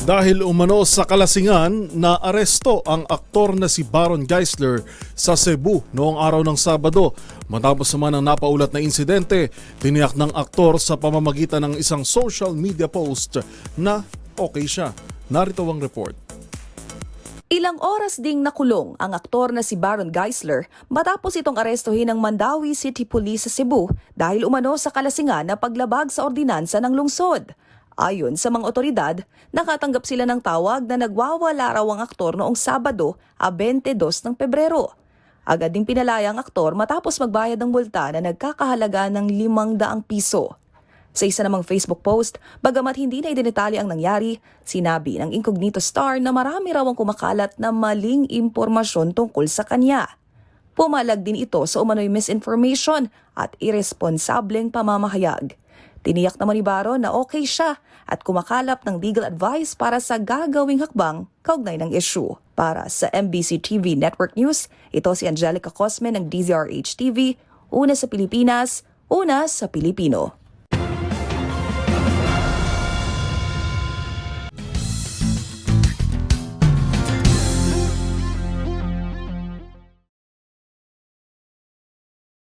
Dahil umano sa kalasingan, na aresto ang aktor na si Baron Geisler sa Cebu noong araw ng Sabado. Matapos naman ang napaulat na insidente, tiniyak ng aktor sa pamamagitan ng isang social media post na okay siya. Narito ang report. Ilang oras ding nakulong ang aktor na si Baron Geisler matapos itong arestuhin ng Mandawi City Police sa Cebu dahil umano sa kalasingan na paglabag sa ordinansa ng lungsod. Ayon sa mga otoridad, nakatanggap sila ng tawag na nagwawala raw ang aktor noong Sabado, 22 ng Pebrero. Agad ding pinalaya ang aktor matapos magbayad ng multa na nagkakahalaga ng 500 piso. Sa isa namang Facebook post, bagamat hindi na idinetalye ang nangyari, sinabi ng incognito star na marami raw ang kumakalat na maling impormasyon tungkol sa kanya. Pumalag din ito sa umano'y misinformation at irresponsableng pamamahayag. Tiniyak naman ni Baron na okay siya at kumakalap ng legal advice para sa gagawing hakbang kaugnay ng issue. Para sa MBC TV Network News, ito si Angelica Cosme ng DZRH TV, una sa Pilipinas, una sa Pilipino.